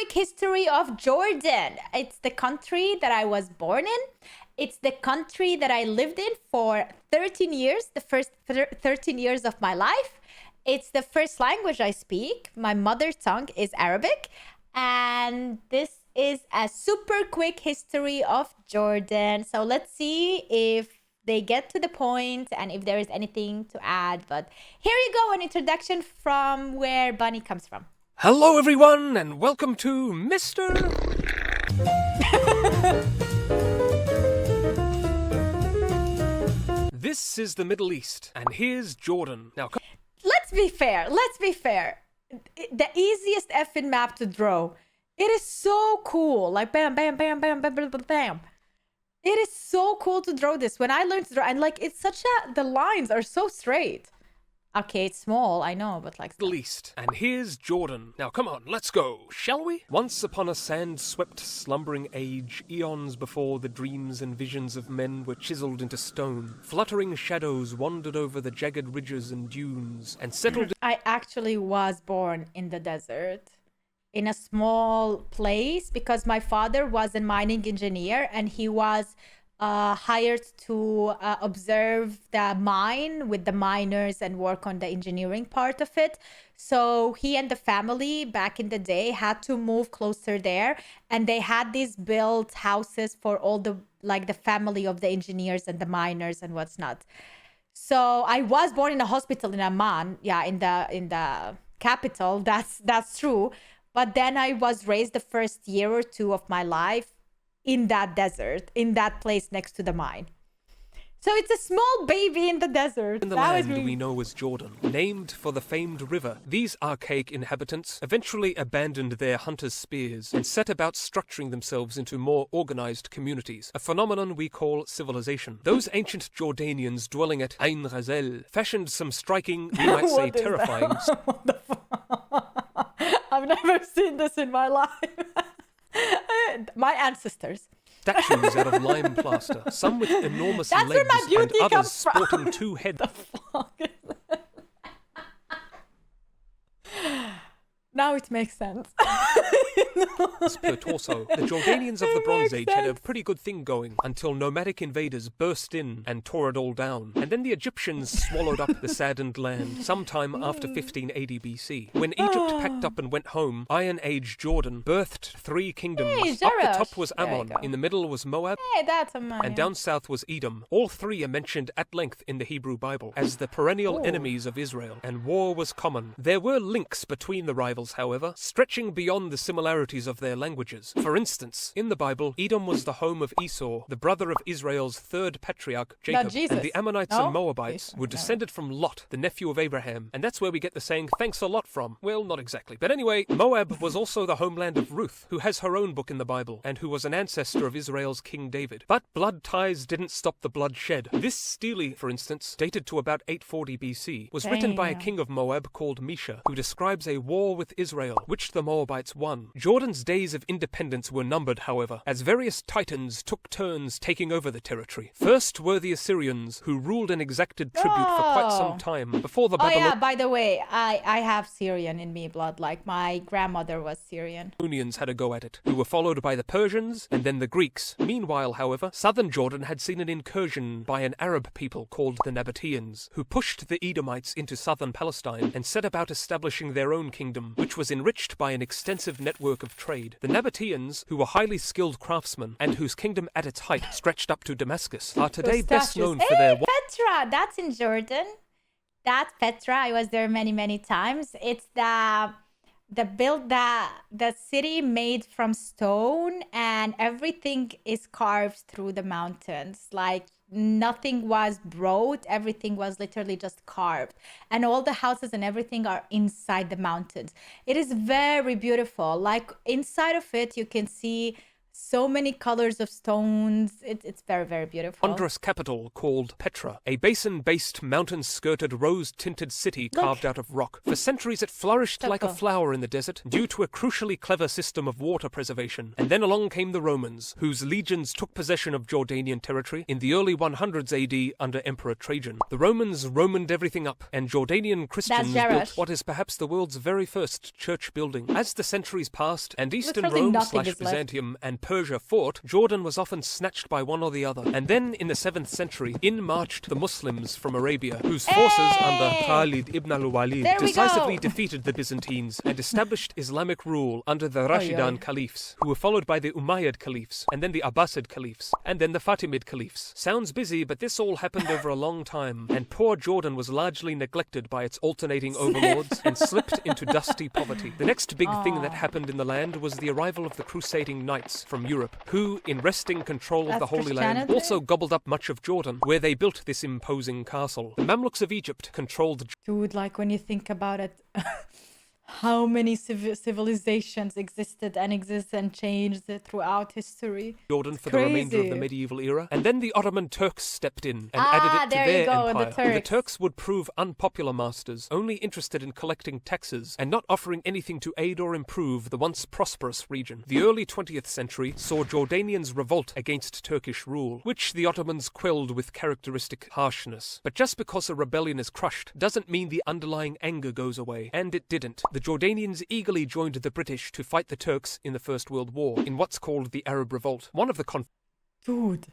quick history of Jordan. It's the country that I was born in. It's the country that I lived in for 13 years, the first 13 years of my life. It's the first language I speak. My mother tongue is Arabic. And this is a super quick history of Jordan. So let's see if they get to the point and if there is anything to add. But here you go, an introduction from where Bunny comes from. Hello everyone and welcome to Mr. This is the Middle East and here's Jordan. Now Let's be fair. The easiest effing map to draw. It is so cool. Like bam, bam, bam, bam, bam, bam, bam, bam. It is so cool to draw this. When I learned to draw, and like it's such the lines are so straight. Okay, it's small, I know, but like... Middle East. And here's Jordan. Now come on, let's go, shall we? Once upon a sand-swept slumbering age, eons before the dreams and visions of men were chiseled into stone, fluttering shadows wandered over the jagged ridges and dunes, and settled... I actually was born in the desert, in a small place, because my father was a mining engineer, and he was... hired to observe the mine with the miners and work on the engineering part of it. So he and the family back in the day had to move closer there, and they had these built houses for all the family of the engineers and the miners and what's not. So I was born in a hospital in Amman, in the capital. That's true. But then I was raised the first year or two of my life in that desert, in that place next to the mine. So it's a small baby in the desert. In the land we know as Jordan, named for the famed river, these archaic inhabitants eventually abandoned their hunters' spears and set about structuring themselves into more organized communities, a phenomenon we call civilization. Those ancient Jordanians dwelling at Ain Ghazel fashioned some striking, we might say terrifying... What the fuck? I've never seen this in my life. My ancestors. Statues out of lime plaster, some with enormous That's legs where my beauty and others comes from. sporting two heads. The fuck is that? Now it makes sense. Per torso. The Jordanians of the Bronze Age had a pretty good thing going until nomadic invaders burst in and tore it all down. And then the Egyptians swallowed up the saddened land sometime after 1580 BC. When Egypt packed up and went home, Iron Age Jordan birthed three kingdoms. Hey, up the top was there you Ammon, go. in the middle was Moab, Hey, that's a man. and down south was Edom. All three are mentioned at length in the Hebrew Bible as the perennial enemies of Israel, and war was common. There were links between the rivals, however, stretching beyond the similarities of their languages. For instance, in the Bible, Edom was the home of Esau, the brother of Israel's third patriarch, Jacob, and the Ammonites and Moabites were descended from Lot, the nephew of Abraham, and that's where we get the saying, thanks a lot from. Well, not exactly. But anyway, Moab was also the homeland of Ruth, who has her own book in the Bible, and who was an ancestor of Israel's King David. But blood ties didn't stop the bloodshed. This stele, for instance, dated to about 840 BC, was written by a king of Moab called Mesha, who describes a war with Israel, which the Moabites won. Jordan's days of independence were numbered, however, as various titans took turns taking over the territory. First were the Assyrians, who ruled and exacted tribute for quite some time, before the Babylonians... Oh yeah, by the way, I have Syrian in me blood, like my grandmother was Syrian. Had a go at it, who were followed by the Persians and then the Greeks. Meanwhile, however, southern Jordan had seen an incursion by an Arab people called the Nabateans, who pushed the Edomites into southern Palestine and set about establishing their own kingdom, which was enriched by an extensive network of trade. The Nabateans, who were highly skilled craftsmen and whose kingdom at its height stretched up to Damascus, are today best known for their... Petra, that's in Jordan. That's Petra. I was there many times. It's the city made from stone, and everything is carved through the mountains. Like nothing was brought, everything was literally just carved, and all the houses and everything are inside the mountains. It is very beautiful. Like inside of it you can see So many colors of stones. It's very, very beautiful. Wondrous capital called Petra, a basin-based, mountain-skirted, rose-tinted city carved out of rock. For centuries it flourished like a flower in the desert due to a crucially clever system of water preservation. And then along came the Romans, whose legions took possession of Jordanian territory in the early 100s AD under Emperor Trajan. The Romans Romaned everything up, and Jordanian Christians built what is perhaps the world's very first church building. As the centuries passed, and Eastern Rome/Byzantium and Persia fought, Jordan was often snatched by one or the other. And then, in the 7th century, in marched the Muslims from Arabia, whose forces under Khalid ibn al-Walid decisively defeated the Byzantines and established Islamic rule under the Rashidun caliphs, who were followed by the Umayyad caliphs, and then the Abbasid caliphs, and then the Fatimid caliphs. Sounds busy, but this all happened over a long time, and poor Jordan was largely neglected by its alternating overlords and slipped into dusty poverty. The next big thing that happened in the land was the arrival of the crusading knights from Europe, who, in wresting control of the Holy Land, also gobbled up much of Jordan, where they built this imposing castle. The Mamluks of Egypt controlled... Dude, like when you think about it, how many civilizations existed and exist and changed throughout history. Jordan for the remainder of the medieval era. And then the Ottoman Turks stepped in and added it to their empire. The Turks would prove unpopular masters, only interested in collecting taxes and not offering anything to aid or improve the once prosperous region. The early 20th century saw Jordanians revolt against Turkish rule, which the Ottomans quelled with characteristic harshness. But just because a rebellion is crushed doesn't mean the underlying anger goes away, and it didn't. The Jordanians eagerly joined the British to fight the Turks in the First World War, in what's called the Arab Revolt. One of the Dude,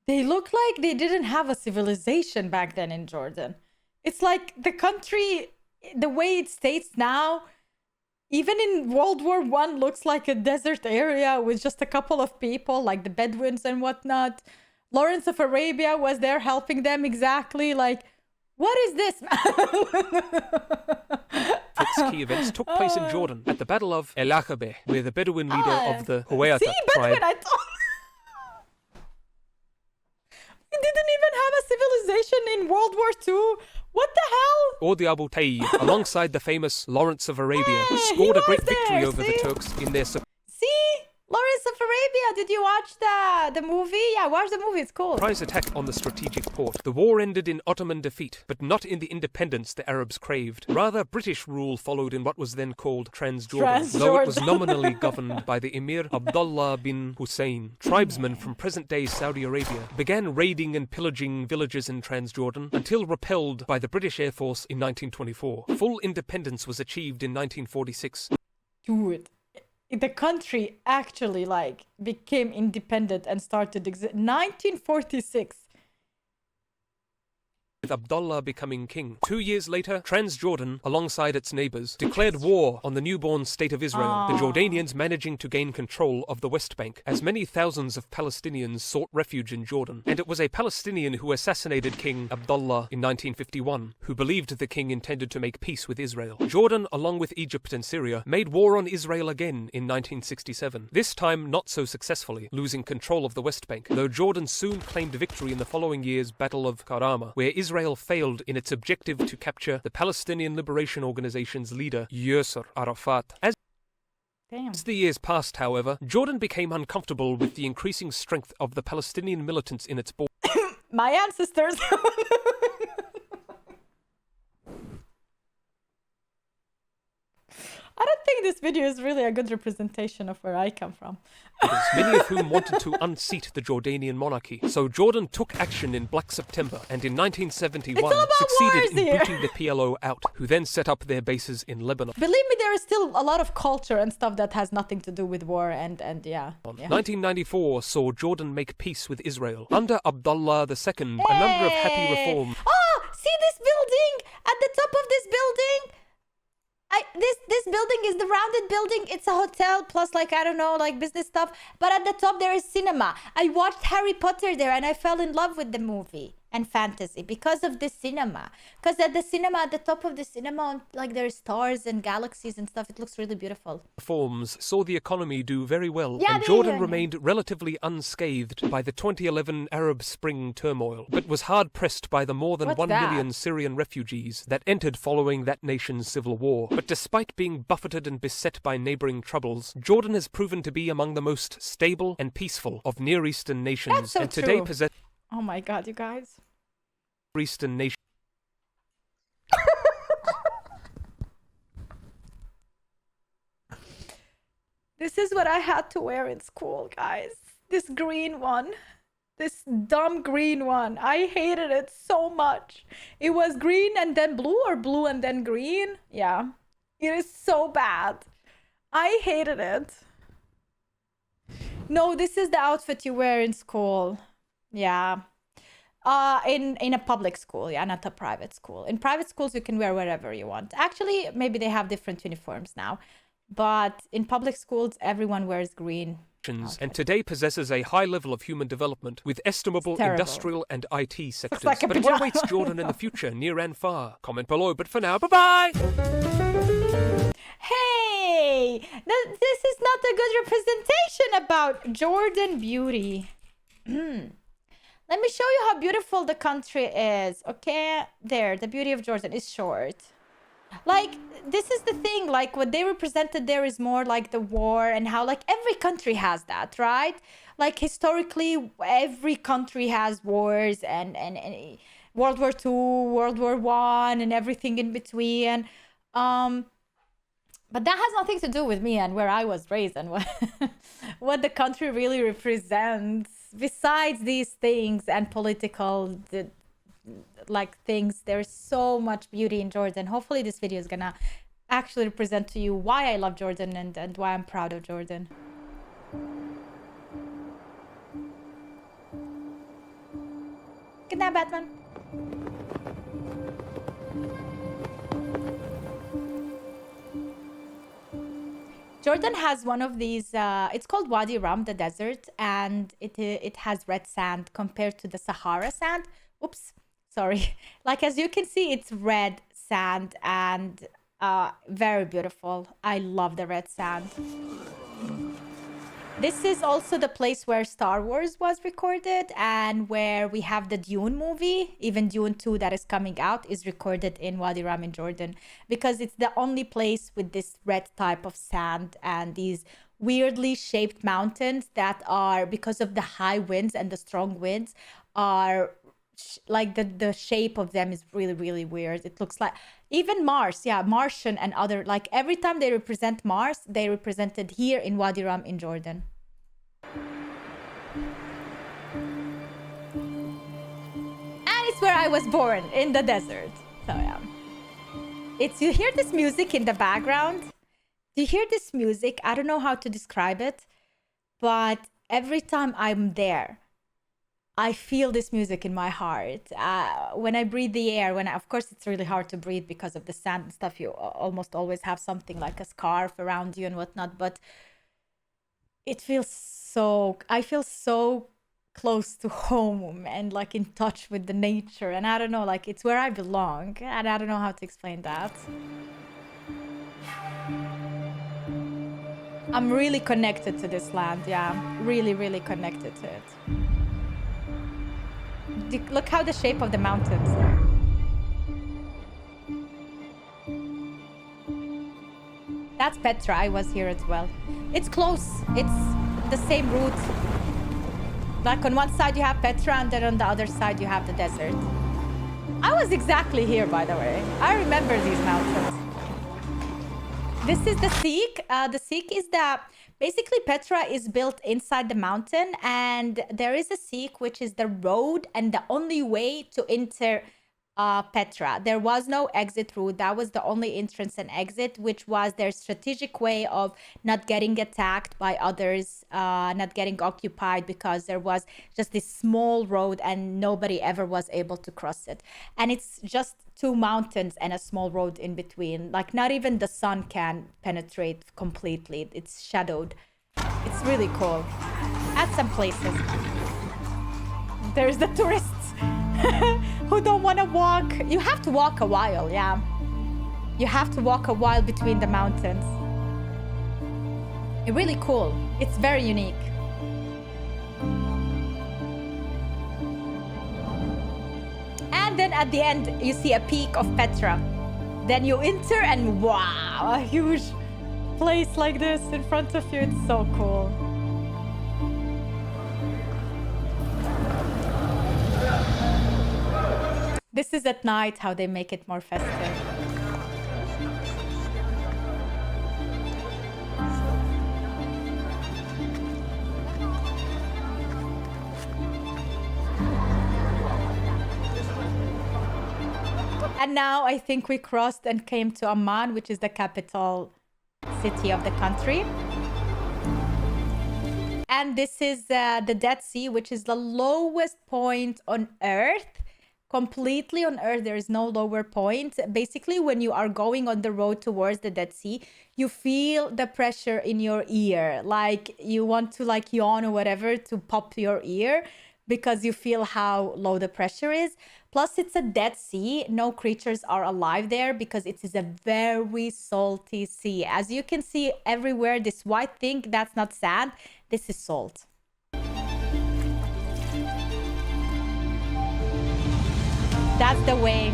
they look like they didn't have a civilization back then in Jordan. It's like the country, the way it states now, even in World War I, looks like a desert area with just a couple of people, like the Bedouins and whatnot. Lawrence of Arabia was there helping them exactly, like... What is this? Key events took place in Jordan at the Battle of El Aqaba, where the Bedouin leader of the Huwayata tribe... We didn't even have a civilization in World War II. What the hell? Or the Abu Tayyib, alongside the famous Lawrence of Arabia, scored a great victory over the Turks in their... Lawrence of Arabia, did you watch the movie? Yeah, watch the movie, it's cool. Surprise attack on the strategic port. The war ended in Ottoman defeat, but not in the independence the Arabs craved. Rather, British rule followed in what was then called Transjordan, though it was nominally governed by the Emir Abdullah bin Hussein. Tribesmen from present-day Saudi Arabia began raiding and pillaging villages in Transjordan until repelled by the British Air Force in 1924. Full independence was achieved in 1946. Dude. The country actually like became independent and started 1946. With Abdullah becoming king. 2 years later, Transjordan, alongside its neighbors, declared war on the newborn state of Israel, the Jordanians managing to gain control of the West Bank, as many thousands of Palestinians sought refuge in Jordan. And it was a Palestinian who assassinated King Abdullah in 1951, who believed the king intended to make peace with Israel. Jordan, along with Egypt and Syria, made war on Israel again in 1967, this time not so successfully, losing control of the West Bank, though Jordan soon claimed victory in the following year's Battle of Karama, where Israel failed in its objective to capture the Palestinian Liberation Organization's leader, Yasser Arafat. As the years passed, however, Jordan became uncomfortable with the increasing strength of the Palestinian militants in its borders. My ancestors! I don't think this video is really a good representation of where I come from. Many of whom wanted to unseat the Jordanian monarchy. So Jordan took action in Black September and in 1971 succeeded in booting the PLO out, who then set up their bases in Lebanon. Believe me, there is still a lot of culture and stuff that has nothing to do with war and yeah. 1994 saw Jordan make peace with Israel. Under Abdullah II, a number of happy reforms... Oh, see this building? At the top of this building? This building is the rounded building. It's a hotel plus like, I don't know, like business stuff. But at the top there is cinema. I watched Harry Potter there and I fell in love with the movie. and fantasy because of the cinema. Because at the cinema, at the top of the cinema, like there's stars and galaxies and stuff. It looks really beautiful. Reforms saw the economy do very well, Yeah, and Jordan remained relatively unscathed by the 2011 Arab Spring turmoil, but was hard-pressed by the more than 1 million Syrian refugees that entered following that nation's civil war. But despite being buffeted and beset by neighboring troubles, Jordan has proven to be among the most stable and peaceful of Near Eastern nations, That's so and today true. possesses Oh my God, you guys. Eastern nation. This is what I had to wear in school, guys. This green one. This dumb green one. I hated it so much. It was green and then blue, or blue and then green. Yeah. It is so bad. I hated it. No, this is the outfit you wear in school. Yeah. In a public school, yeah, not a private school. In private schools, you can wear whatever you want. Actually, maybe they have different uniforms now. But in public schools, everyone wears green. And today possesses a high level of human development with estimable industrial and IT sectors. Like but what awaits Jordan in the future, near and far? Comment below, but for now, bye-bye! Hey! This is not a good representation about Jordan beauty. Let me show you how beautiful the country is, okay? There, the beauty of Jordan is short. Like, this is the thing, like, what they represented there is more like the war and how, like, every country has that, right? Like, historically, every country has wars and World War II, World War I, and everything in between. But that has nothing to do with me and where I was raised and what the country really represents. Besides these things and political like things, there's so much beauty in Jordan. Hopefully this video is gonna actually represent to you why I love Jordan and why I'm proud of Jordan. Good night, Batman. Jordan has one of these, it's called Wadi Rum, the desert, and it has red sand compared to the Sahara sand. Oops, sorry. Like, as you can see, it's red sand and very beautiful. I love the red sand. This is also the place where Star Wars was recorded and where we have the Dune movie. Even Dune 2 that is coming out is recorded in Wadi Rum in Jordan because it's the only place with this red type of sand and these weirdly shaped mountains that are, because of the high winds and the strong winds, are like the shape of them is really, really weird. It looks like even Mars, yeah, Martian and other, like every time they represent Mars, they represented here in Wadi Rum in Jordan. And it's where I was born, in the desert. So yeah, it's, you hear this music in the background. You hear this music, I don't know how to describe it, but every time I'm there, I feel this music in my heart. When I breathe the air, of course, it's really hard to breathe because of the sand and stuff. You almost always have something like a scarf around you and whatnot. But it feels so, I feel so close to home and like in touch with the nature. And I don't know, like it's where I belong. And I don't know how to explain that. I'm really connected to this land. Yeah, really, really connected to it. Look how the shape of the mountains. That's Petra. I was here as well. It's close. It's the same route. Like on one side you have Petra and then on the other side you have the desert. I was exactly here, by the way. I remember these mountains. This is the Sikh. The Sikh is the... Basically, Petra is built inside the mountain, and there is a Sikh, which is the road and the only way to enter Petra. There was no exit route. That was the only entrance and exit, which was their strategic way of not getting attacked by others, not getting occupied, because there was just this small road and nobody ever was able to cross it. And it's just two mountains and a small road in between. Like not even the sun can penetrate completely. It's shadowed. It's really cool. At some places. There's the tourists. who don't want to walk. You have to walk a while, yeah. You have to walk a while between the mountains. It's really cool. It's very unique. And then at the end, you see a peak of Petra. Then you enter and wow, a huge place like this in front of you. It's so cool. This is at night how they make it more festive. And now I think we crossed and came to Amman, which is the capital city of the country. And this is the Dead Sea, which is the lowest point on Earth. Completely on Earth, there is no lower point. Basically, when you are going on the road towards the Dead Sea, you feel the pressure in your ear. Like you want to like yawn or whatever to pop your ear because you feel how low the pressure is. Plus, it's a Dead Sea. No creatures are alive there because it is a very salty sea. As you can see everywhere, this white thing, that's not sand. This is salt. That's the way.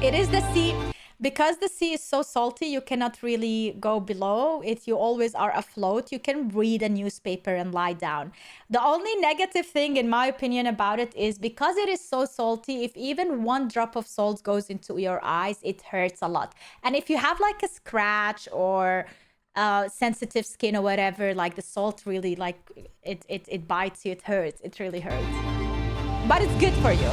It is the sea. Because the sea is so salty, you cannot really go below it. You always are afloat. You can read a newspaper and lie down. The only negative thing, in my opinion, about it is because it is so salty, if even one drop of salt goes into your eyes, it hurts a lot. And if you have like a scratch or sensitive skin or whatever, like the salt really like it bites you, it hurts. It really hurts. But it's good for you.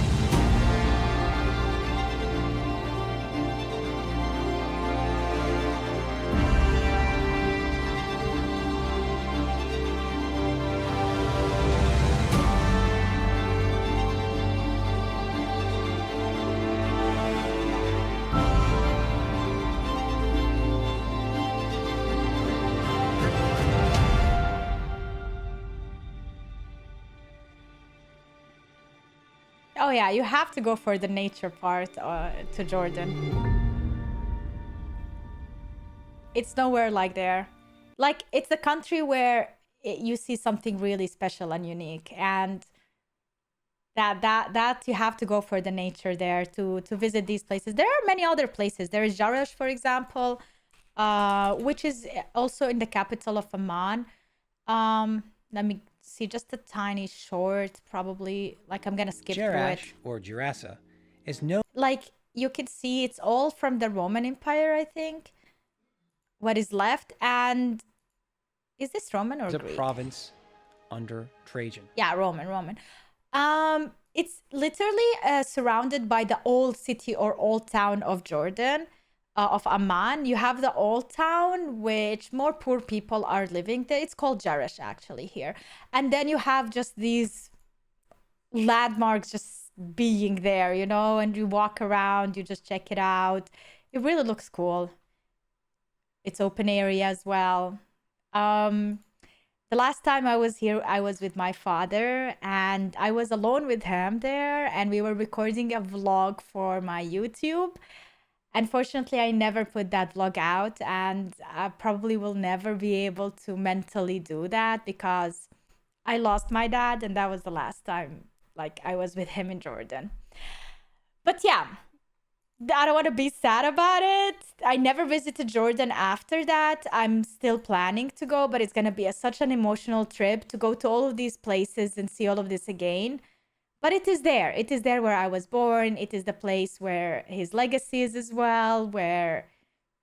Oh yeah, you have to go for the nature part to Jordan. It's nowhere like there. Like, it's a country where you see something really special and unique, and that you have to go for the nature there to visit these places. There are many other places. There is Jarash, for example, which is also in the capital of Amman. Let me see, just a tiny short, probably, like I'm gonna skip through it. Or Gerasa is no, like you can see it's all from the Roman Empire, I think, what is left. And is this Roman or Greek? a province under Trajan. Yeah, Roman. It's literally surrounded by the old city or old town of Jordan, of Amman. You have the old town, which more poor people are living there. It's called Jarash, actually, here. And then you have just these landmarks just being there, you know, and you walk around, you just check it out. It really looks cool. It's open area as well. The last time I was here, I was with my father, and I was alone with him there, and we were recording a vlog for my YouTube. Unfortunately, I never put that vlog out, and I probably will never be able to mentally do that because I lost my dad, and that was the last time like I was with him in Jordan. But yeah, I don't want to be sad about it. I never visited Jordan after that. I'm still planning to go, but it's going to be such an emotional trip to go to all of these places and see all of this again. But it is there. It is there where I was born. It is the place where his legacy is as well, where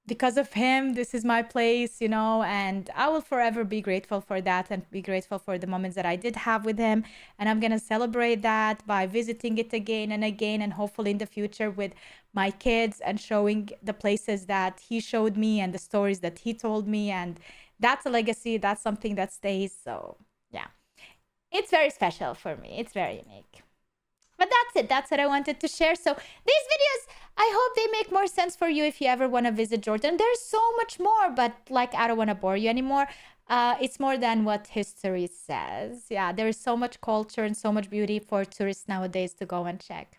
because of him, this is my place, you know, and I will forever be grateful for that and be grateful for the moments that I did have with him. And I'm going to celebrate that by visiting it again and again, and hopefully in the future with my kids and showing the places that he showed me and the stories that he told me. And that's a legacy. That's something that stays. So yeah. it's very special for me. It's very unique. But that's it. That's what I wanted to share. So these videos, I hope they make more sense for you if you ever want to visit Jordan. There's so much more, but like, I don't want to bore you anymore. It's more than what history says. Yeah, there is so much culture and so much beauty for tourists nowadays to go and check.